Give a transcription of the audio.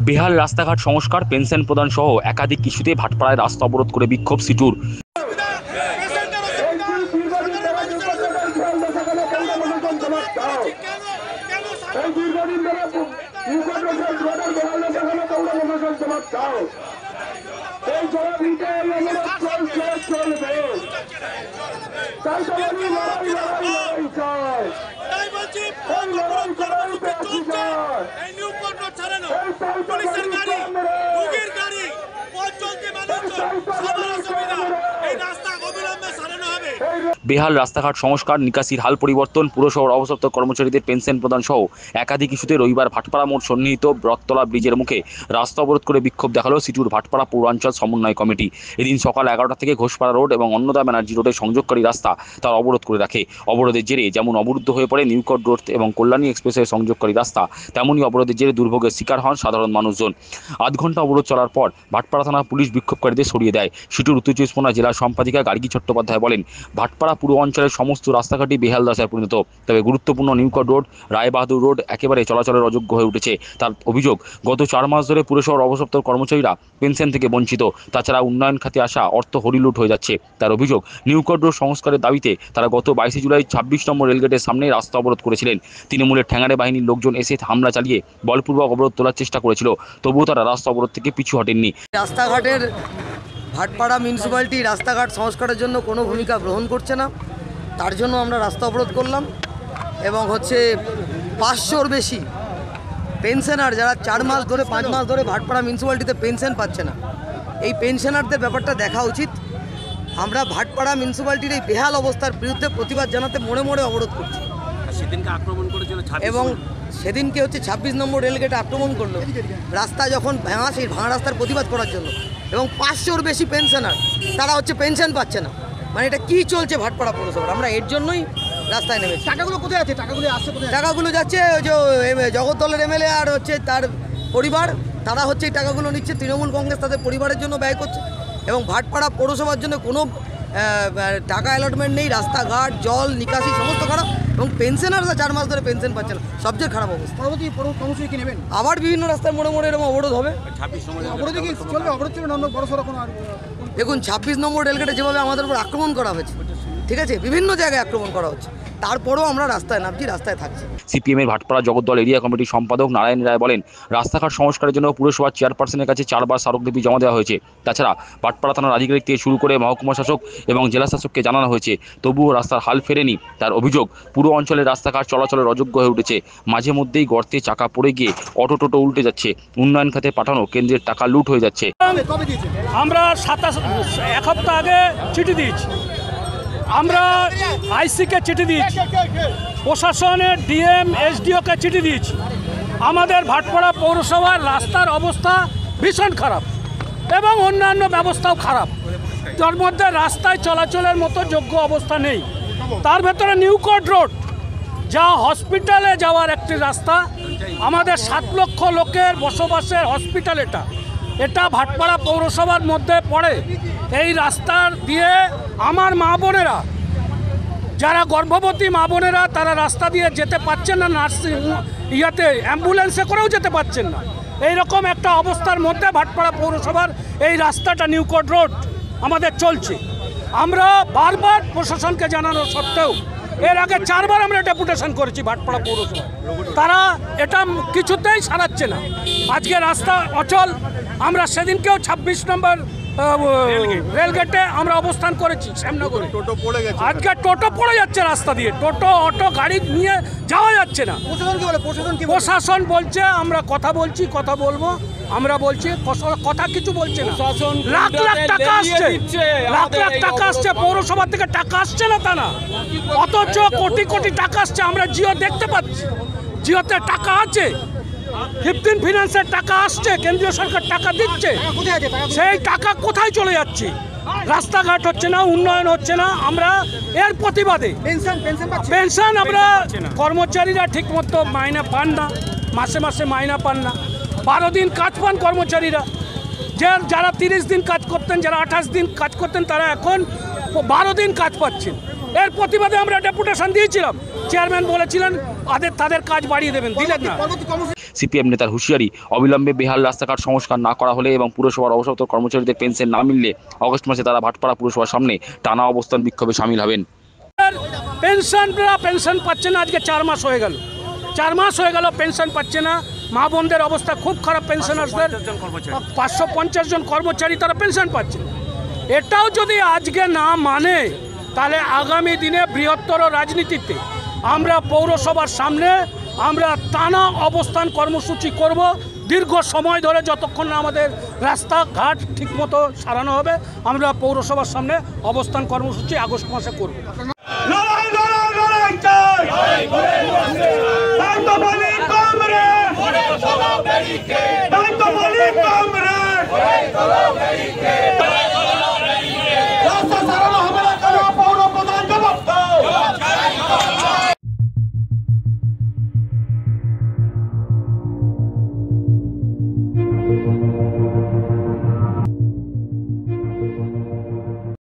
বেহাল রাস্তাঘাট সংস্কার, পেনশন প্রদান সহ একাধিক ইস্যুতে ভাটপাড়ায় রাস্তা অবরোধ করে বিক্ষোভ সিটুর। বেহাল রাস্তাঘাট সংস্কার, নিকাশির হাল পরিবর্তন, পুরসভার অবসর কর্মচারীদের পেনশন প্রদান সহ একাধিক ইস্যুতে রবিবার ভাটপাড়া মোড় সন্নিহিত রথতলা ব্রিজের মুখে রাস্তা অবরোধ করে বিক্ষোভ দেখালো সিটুর ভাটপাড়া পৌরাঞ্চল সমন্বয় কমিটি। এদিন সকাল 11টা থেকে ঘোষপাড়া রোড এবং অন্নদা ব্যানার্জি রোডের সংযোগকারী রাস্তা তার অবরোধ করে রাখে। অবরোধের জেরে যেমন অবরুদ্ধ হয়ে পড়ে নিউকট রোড এবং কল্যাণী এক্সপ্রেসের সংযোগকারী রাস্তা, তেমনই অবরোধের জেরে দুর্ভোগের শিকার হন সাধারণ মানুষজন। আধ ঘন্টা অবরোধ চলার পর ভাটপাড়া থানা পুলিশ বিক্ষোভকারীদের সরিয়ে দেয়। সিটুর উত্তর চব্বিশ পরগনা জেলা সম্পাদিকা গার্গী চট্টোপাধ্যায় বলেন, ভাটপাড়া পুরো অঞ্চলের সমস্ত রাস্তাঘাটই বেহাল দশায় পরিণত। তবে গুরুত্বপূর্ণ নিউকট রোড, রায়বাহাদুর রোড একেবারে চলাচলের অযোগ্য হয়ে উঠেছে। তার অভিযোগ, গত 4 মাস ধরে পুরসভার অবসর কর্মচারীরা পেনশন থেকে বঞ্চিত। তাছাড়া উন্নয়ন খাতে আসা অর্থ হরিলুট হয়ে যাচ্ছে। তার অভিযোগ, নিউকট রোড সংস্কারের দাবিতে তারা গত 22 জুলাই 26 নম্বর রেলগেটের সামনে রাস্তা অবরোধ করেছিলেন। তৃণমূলের ঠ্যাঙাড়ে বাহিনীর লোকজন এসে হামলা চালিয়ে বলপূর্বক অবরোধ তোলার চেষ্টা করেছিল, তবুও তারা রাস্তা অবরোধ থেকে পিছু হটেননি। রাস্তাঘাটের ভাটপাড়া মিউনিসিপ্যালিটি রাস্তাঘাট সংস্কারের জন্য কোনো ভূমিকা গ্রহণ করছে না, তার জন্য আমরা রাস্তা অবরোধ করলাম। এবং 500-র বেশি পেনশনার যারা 4 মাস ধরে 5 মাস ধরে ভাটপাড়া মিউনিসিপ্যালিটিতে পেনশন পাচ্ছে না, এই পেনশনারদের ব্যাপারটা দেখা উচিত। আমরা ভাটপাড়া মিউনিসিপ্যালিটির এই বেহাল অবস্থার বিরুদ্ধে প্রতিবাদ জানাতে মোড়ে মোড়ে অবরোধ করছি। সেদিনকে আক্রমণ করেছিল এবং সেদিনকে 26 নম্বর রেলগেটে আক্রমণ করলো রাস্তা যখন ভাঙা, সেই ভাঙা রাস্তার প্রতিবাদ করার জন্য। এবং 500-র বেশি পেনশনার তারা পেনশন পাচ্ছে না। মানে এটা কি চলছে ভাটপাড়া পৌরসভার? আমরা এর জন্যই রাস্তায় নেমেছি। টাকাগুলো কোথায় আছে? টাকাগুলো আসছে কোথায়? টাকাগুলো যাচ্ছে ওই যে জগদ্দলের এমএলএ আর তার পরিবার, তারা এই টাকাগুলো নিচ্ছে। তৃণমূল কংগ্রেস তাদের পরিবারের জন্য ব্যয় করছে। এবং ভাটপাড়া পৌরসভার জন্য কোনো টাকা অ্যালটমেন্ট নেই। রাস্তাঘাট, জল নিকাশি সমস্ত খারাপ। এবং পেনশনাররা 4 মাস ধরে পেনশন পাচ্ছে না, সবচেয়ে খারাপ অবস্থা। পরবর্তী কর্মসূচি কি নেবেন? আবার বিভিন্ন রাস্তায় মোড়ে মোড়ে এরকম অবরোধ হবে। দেখুন, 26 নম্বর রেলগেটে যেভাবে আমাদের উপর আক্রমণ করা হয়েছে, ঠিক আছে, বিভিন্ন জায়গায় আক্রমণ করা হচ্ছে, তারপরেও আমরা রাস্তায় নামছি, রাস্তায় থাকছি। সিপিএমের ভাটপাড়া জগদ্দল এরিয়া কমিটির সম্পাদক নারায়ণ রায় বলেন, রাস্তাঘাট সংস্কারের জন্য পুরসভার চেয়ারপারসনের কাছে 4 বার স্মারকলিপি জমা দেওয়া হয়েছে। তাছাড়া ভাটপাড়া থানার আধিকারিক থেকে শুরু করে মহকুমা শাসক এবং জেলা শাসককে জানানো হয়েছে, তবুও রাস্তার হাল ফেরেনি। তার অভিযোগ, পুরো অঞ্চলের রাস্তাঘাট চলাচলের অযোগ্য হয়ে উঠেছে। মাঝে মধ্যেই গর্তে চাকা পড়ে গিয়ে অটো টোটো উল্টে যাচ্ছে। উন্নয়ন খাতে পাঠানো কেন্দ্রের টাকা লুট হয়ে যাচ্ছে। আমরা 1 সপ্তাহ আগে চিঠি দিয়েছি, আমরা আইসিকে চিঠি দিয়েছি, প্রশাসনের ডিএম এসডিওকে চিঠি দিয়েছি। আমাদের ভাটপাড়া পৌরসভার রাস্তার অবস্থা ভীষণ খারাপ এবং অন্যান্য ব্যবস্থাও খারাপ। তার মধ্যে রাস্তায় চলাচলের মতো যোগ্য অবস্থা নেই। তার ভেতরে নিউকট রোড, যা হসপিটালে যাওয়ার একটি রাস্তা, আমাদের 7 লক্ষ লোকের বসবাসের হসপিটাল, এটা ভাটপাড়া পৌরসভার মধ্যে পড়ে। এই রাস্তা দিয়ে আমার মা বোনেরা, যারা গর্ভবতী মা বোনেরা, তারা রাস্তা দিয়ে যেতে পারছেন না, নার্সিং অ্যাম্বুলেন্সে করেও যেতে পারছেন না। এইরকম একটা অবস্থার মধ্যে ভাটপাড়া পৌরসভার এই রাস্তাটা নিউকট রোড আমাদের চলছে। আমরা বারবার প্রশাসনকে জানানো সত্ত্বেও, এর আগে 4 বার আমরা ডেপুটেশন করেছি ভাটপাড়া পৌরসভা, তারা এটা কিছুতেই সারাচ্ছে না। আজকে রাস্তা অচল। আমরা সেদিনকেও 26 নম্বর রেলগেটে আমরা অবস্থান করেছি শ্যামনগরে। আজকে টোটো পড়ে যাচ্ছে রাস্তা দিয়ে, টোটো অটো গাড়ি নিয়ে যাওয়া যাচ্ছে না। প্রশাসন বলছে আমরা কথা বলবো, আমরা বলছি কথা কিছু বলছে না। লাখ লাখ টাকা আসছে, লাখ লাখ টাকা আসছে পৌরসভা থেকে, টাকা আসছে না তা না, অথচ কোটি কোটি টাকা আসছে। আমরা জিও দেখতে পাচ্ছি, জিওতে টাকা আছে, 15 ফিনান্সের টাকা আসছে, কেন্দ্রীয় সরকার টাকা দিচ্ছে। সেই টাকা কোথায় চলে যাচ্ছে? রাস্তাঘাট হচ্ছে না, উন্নয়ন হচ্ছে না। আমরা এর প্রতিবাদে পেনশন, আমরা কর্মচারীরা ঠিকমতো মাইনা পান না, মাসে মাসে মাইনা পান না। 12 দিন কাজ পান কর্মচারীরা। যারা 30 দিন কাজ করতেন, যারা 28 দিন কাজ করতেন, তারা এখন 12 দিন কাজ পাচ্ছেন। এর প্রতিবাদে আমরা ডেপুটেশন দিয়েছিলাম, চেয়ারম্যান বলেছিলেন তাদের কাজ বাড়িয়ে দেবেন, দিলেন না। সিপিএম নেতার হুঁশিয়ারি, অবিলম্বে বেহাল রাস্তাঘাট সংস্কার না করা হলে এবং পুরসভার অবসরপ্রাপ্ত কর্মচারীদের পেনশন না মিললে অগস্ট মাসে তারা ভাটপাড়া পুরসভার সামনে টানা অবস্থান বিক্ষোভে সামিল হবেন। পেনশন পাচ্ছে না, আজকে 4 মাস হয়ে গেল, 4 মাস হয়ে গেল পেনশন পাচ্ছে না। মা বোনদের অবস্থা খুব খারাপ, পেনশনারদের 550 জন কর্মচারী তারা পেনশন পাচ্ছে। এটাও যদি আজকে না মানে তাহলে আগামী দিনে বৃহত্তর রাজনীতিতে আমরা পৌরসভার সামনে আমরা টানা অবস্থান কর্মসূচি করব দীর্ঘ সময় ধরে, যতক্ষণ না আমাদের রাস্তাঘাট ঠিকমতো সারানো হবে। আমরা পৌরসভার সামনে অবস্থান কর্মসূচি আগস্ট মাসে করব। লড়াই লড়াই লড়াই চাই, দায়িত্ব বলি কমরে, দায়িত্ব বলি কমরে।